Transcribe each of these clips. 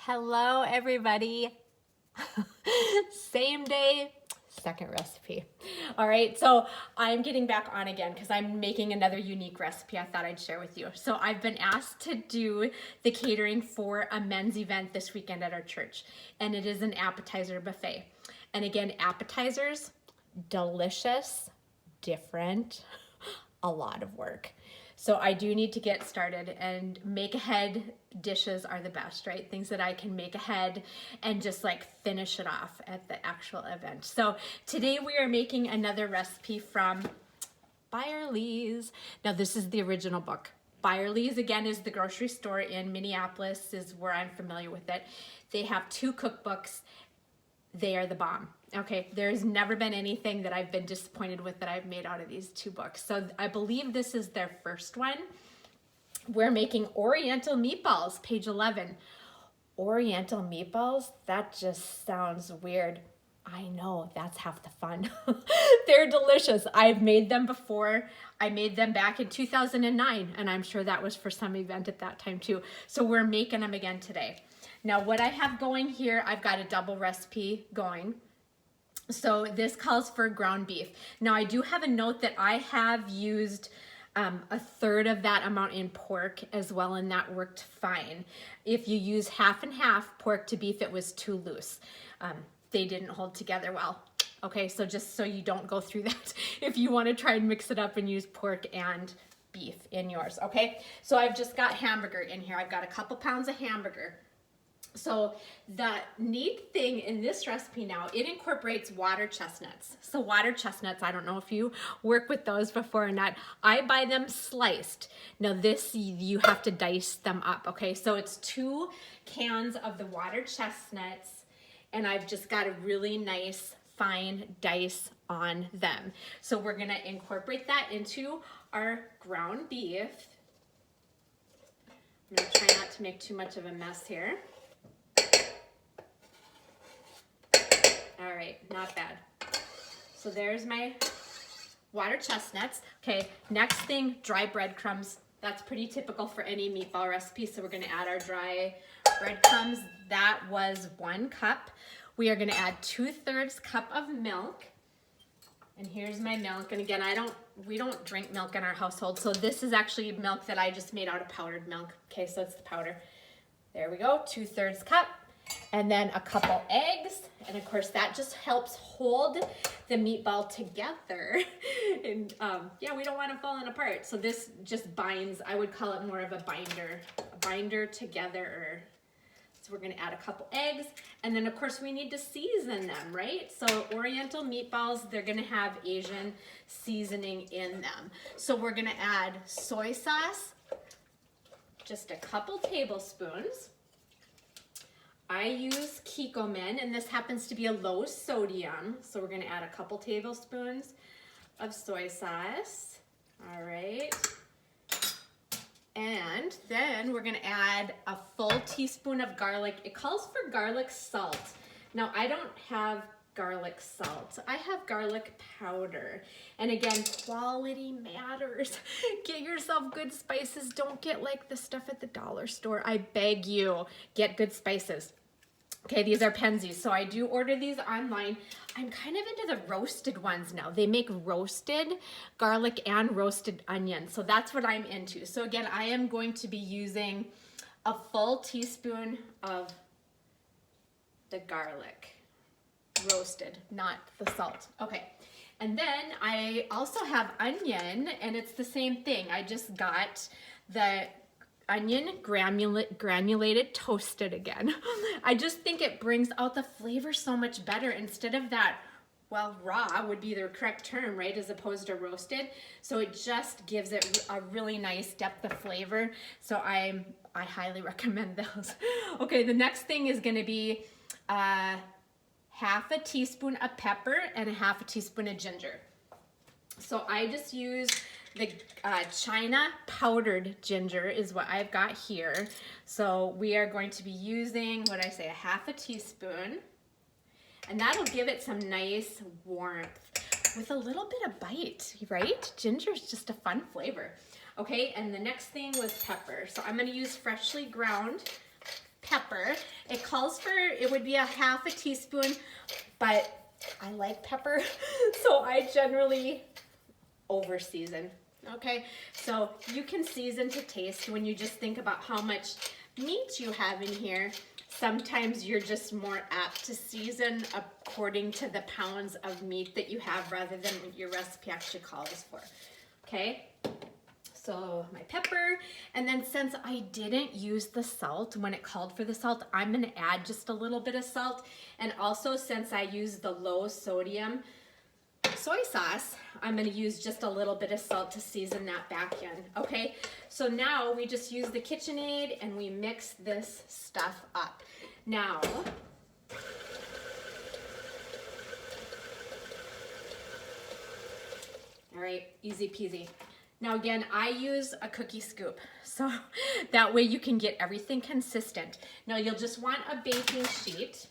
Hello, everybody. Same day, second recipe. All right, so I'm getting back on again because I'm making another unique recipe I thought I'd share with you. So I've been asked to do the catering for a men's event this weekend at our church, and it is an appetizer buffet. And again, appetizers, delicious, different, a lot of work. So I do need to get started, and make ahead dishes are the best, right? Things that I can make ahead and just like finish it off at the actual event. So today we are making another recipe from Byerly's. Now this is the original book. Byerly's, again, is the grocery store in Minneapolis, is where I'm familiar with it. They have 2 cookbooks. They are the bomb. Okay, there's never been anything that I've been disappointed with that I've made out of these 2 books. So I believe this is their first one. We're making Oriental meatballs, page 11. Oriental meatballs? That just sounds weird. I know, that's half the fun. They're delicious. I've made them before. I made them back in 2009, and I'm sure that was for some event at that time too. So we're making them again today. Now what I have going here, I've got a double recipe going. So this calls for ground beef. Now I do have a note that I have used a third of that amount in pork as well, and that worked fine. If you use half and half pork to beef, it was too loose. They didn't hold together well. Okay, so just so you don't go through that if you want to try and mix it up and use pork and beef in yours, okay? So I've just got hamburger in here. I've got a couple pounds of hamburger. So the neat thing in this recipe now, it incorporates water chestnuts. So water chestnuts, I don't know if you work with those before or not. I buy them sliced. Now this, you have to dice them up, okay? So it's 2 cans of the water chestnuts, and I've just got a really nice fine dice on them. So we're gonna incorporate that into our ground beef. I'm gonna try not to make too much of a mess here. All right, not bad. So there's my water chestnuts. Okay, next thing, dry breadcrumbs. That's pretty typical for any meatball recipe. So we're gonna add our dry breadcrumbs. That was 1 cup. We are gonna add 2/3 cup of milk. And here's my milk. And again, we don't drink milk in our household. So this is actually milk that I just made out of powdered milk. Okay, so it's the powder. There we go, 2/3 cup. And then a couple eggs, and of course that just helps hold the meatball together. And yeah, we don't want it falling apart. So this just binds, I would call it more of a binder together. So we're gonna add a couple eggs, and then of course we need to season them, right? So Oriental meatballs, they're gonna have Asian seasoning in them. So we're gonna add soy sauce, just a couple tablespoons. I use Kikkoman, and this happens to be a low sodium. So we're gonna add a couple tablespoons of soy sauce. All right. And then we're gonna add a full teaspoon of garlic. It calls for garlic salt. Now I don't have garlic salt. I have garlic powder. And again, quality matters. Get yourself good spices. Don't get like the stuff at the dollar store. I beg you, get good spices. Okay, these are Penzies. So I do order these online. I'm kind of into the roasted ones now. They make roasted garlic and roasted onion. So that's what I'm into. So again, I am going to be using a full teaspoon of the garlic. Roasted, not the salt. Okay, and then I also have onion, and it's the same thing. I just got the onion granulated, toasted again. I just think it brings out the flavor so much better instead of that, well, raw would be the correct term, right, as opposed to roasted. So it just gives it a really nice depth of flavor. So I highly recommend those. Okay, the next thing is gonna be half a teaspoon of pepper and half a teaspoon of ginger. So I just use the China powdered ginger is what I've got here. So we are going to be using, what did I say, a half a teaspoon. And that'll give it some nice warmth with a little bit of bite, right? Ginger is just a fun flavor. Okay, and the next thing was pepper. So I'm gonna use freshly ground pepper. It calls for, it would be a half a teaspoon, but I like pepper, so I generally over season. Okay, so you can season to taste when you just think about how much meat you have in here. Sometimes you're just more apt to season according to the pounds of meat that you have rather than what your recipe actually calls for. Okay, so my pepper, and then since I didn't use the salt when it called for the salt, I'm gonna add just a little bit of salt. And also, since I use the low sodium soy sauce, I'm gonna use just a little bit of salt to season that back in. Okay, so now we just use the KitchenAid and we mix this stuff up. Now, all right, easy peasy. Now again, I use a cookie scoop, so that way you can get everything consistent. Now you'll just want a baking sheet.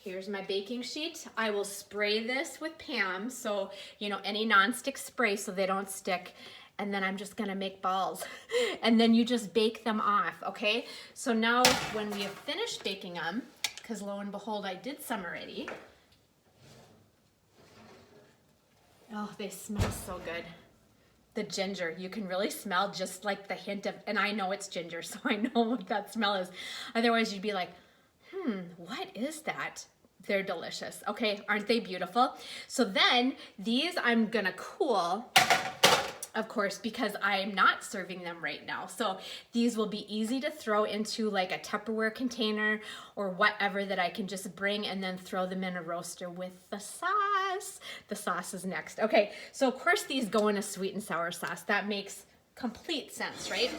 Here's my baking sheet. I will spray this with Pam, so you know, any nonstick spray so they don't stick. And then I'm just gonna make balls. And then you just bake them off, okay? So now when we have finished baking them, because lo and behold, I did some already. Oh, they smell so good. The ginger, you can really smell just like the hint of, and I know it's ginger, so I know what that smell is. Otherwise you'd be like, what is that? They're delicious. Okay, aren't they beautiful? So then these I'm gonna cool, of course, because I'm not serving them right now. So these will be easy to throw into like a Tupperware container or whatever that I can just bring and then throw them in a roaster with the sauce. The sauce is next. Okay, so of course these go in a sweet and sour sauce. That makes complete sense, right?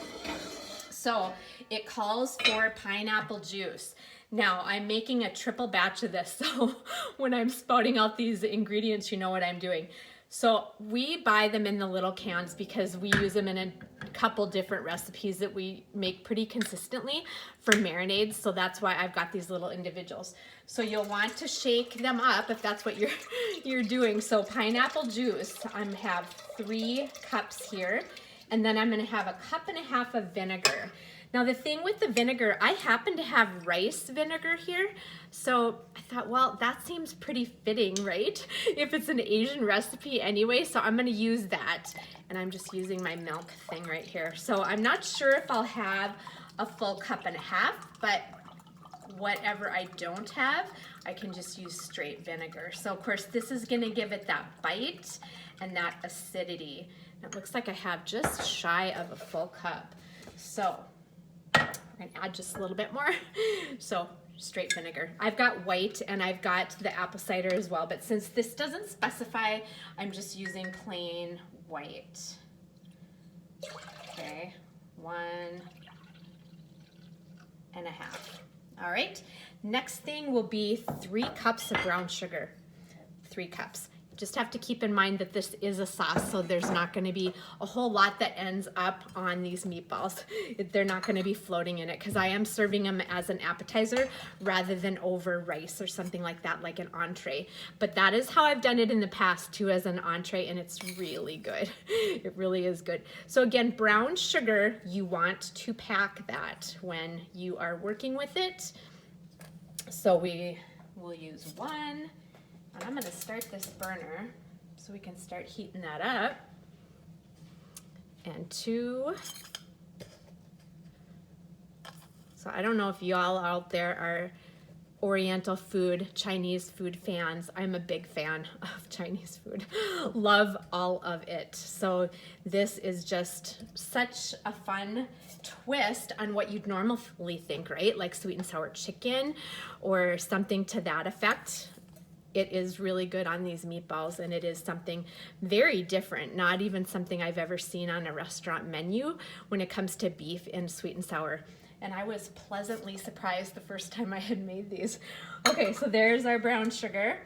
So it calls for pineapple juice. Now I'm making a triple batch of this, so when I'm spouting out these ingredients, you know what I'm doing. So we buy them in the little cans because we use them in a couple different recipes that we make pretty consistently for marinades. So that's why I've got these little individuals. So you'll want to shake them up if that's what you're doing. So pineapple juice, I have 3 cups here, and then I'm gonna have a 1.5 cups of vinegar. Now the thing with the vinegar, I happen to have rice vinegar here, so I thought, well, that seems pretty fitting, right? If it's an Asian recipe anyway, so I'm gonna use that. And I'm just using my milk thing right here. So I'm not sure if I'll have a full 1.5 cups, but whatever I don't have, I can just use straight vinegar. So of course this is gonna give it that bite and that acidity. And it looks like I have just shy of a full cup. So we're gonna add just a little bit more. So straight vinegar. I've got white and I've got the apple cider as well, but since this doesn't specify, I'm just using plain white. Okay, 1.5 cups. All right, next thing will be 3 cups of brown sugar. 3 cups. Just have to keep in mind that this is a sauce, so there's not going to be a whole lot that ends up on these meatballs. They're not going to be floating in it because I am serving them as an appetizer rather than over rice or something like that, like an entree. But that is how I've done it in the past too, as an entree, and it's really good. It really is good. So again, brown sugar, you want to pack that when you are working with it. So we will use 1. And I'm gonna start this burner so we can start heating that up. And 2. So I don't know if y'all out there are Oriental food, Chinese food fans. I'm a big fan of Chinese food. Love all of it. So this is just such a fun twist on what you'd normally think, right? Like sweet and sour chicken or something to that effect. It is really good on these meatballs, and it is something very different, not even something I've ever seen on a restaurant menu when it comes to beef and sweet and sour. And I was pleasantly surprised the first time I had made these. Okay, so there's our brown sugar.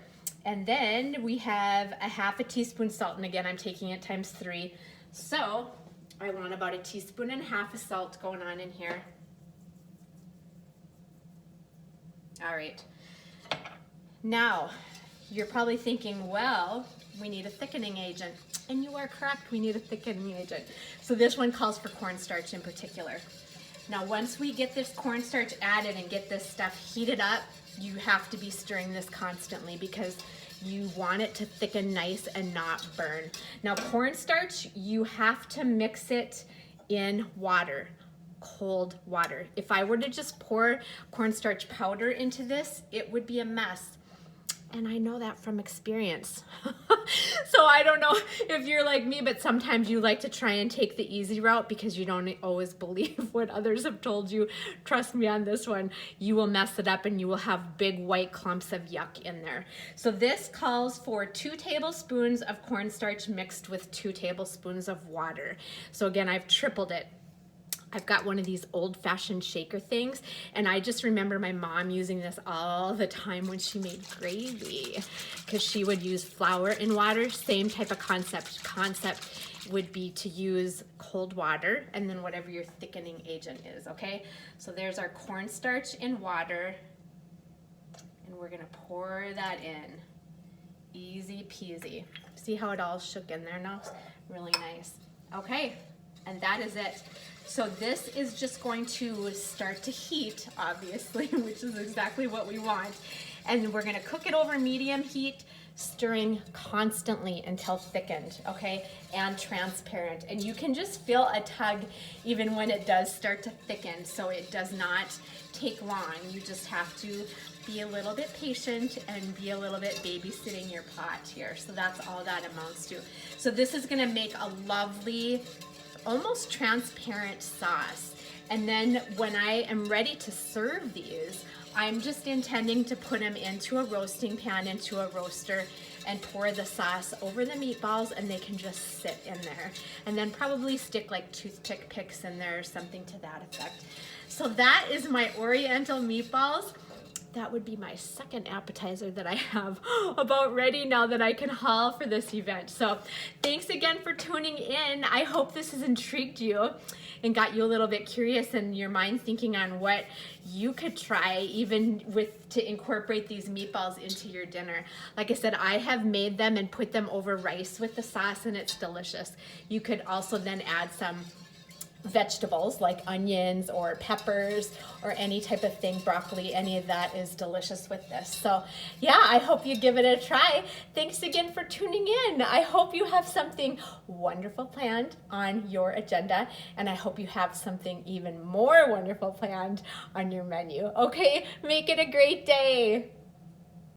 And then we have a 1/2 teaspoon salt, and again, I'm taking it times 3. So I want about 1.5 teaspoons of salt going on in here. All right. Now, you're probably thinking, well, we need a thickening agent. And you are correct, we need a thickening agent. So this one calls for cornstarch in particular. Now, once we get this cornstarch added and get this stuff heated up, you have to be stirring this constantly because you want it to thicken nice and not burn. Now, cornstarch, you have to mix it in water, cold water. If I were to just pour cornstarch powder into this, it would be a mess. And I know that from experience. So I don't know if you're like me, but sometimes you like to try and take the easy route because you don't always believe what others have told you. Trust me on this one, you will mess it up and you will have big white clumps of yuck in there. So this calls for 2 tablespoons of cornstarch mixed with 2 tablespoons of water. So again, I've tripled it. I've got one of these old-fashioned shaker things, and I just remember my mom using this all the time when she made gravy, because she would use flour and water. Same type of concept. Concept would be to use cold water and then whatever your thickening agent is, okay? So there's our cornstarch in water, and we're gonna pour that in. Easy peasy. See how it all shook in there now? Really nice. Okay, and that is it. So this is just going to start to heat, obviously, which is exactly what we want. And we're gonna cook it over medium heat, stirring constantly until thickened, okay, and transparent. And you can just feel a tug even when it does start to thicken, so it does not take long. You just have to be a little bit patient and be a little bit babysitting your pot here. So that's all that amounts to. So this is gonna make a lovely, almost transparent sauce. And then when I am ready to serve these, I'm just intending to put them into a roasting pan, into a roaster, and pour the sauce over the meatballs, and they can just sit in there. And then probably stick like toothpick picks in there or something to that effect. So that is my Oriental meatballs. That would be my second appetizer that I have about ready now that I can haul for this event. So thanks again for tuning in. I hope this has intrigued you and got you a little bit curious and your mind thinking on what you could try even to incorporate these meatballs into your dinner. Like I said, I have made them and put them over rice with the sauce, and it's delicious. You could also then add some vegetables like onions or peppers or any type of thing, broccoli, any of that is delicious with this. So yeah, I hope you give it a try. Thanks again for tuning in. I hope you have something wonderful planned on your agenda, and I hope you have something even more wonderful planned on your menu. Okay, make it a great day.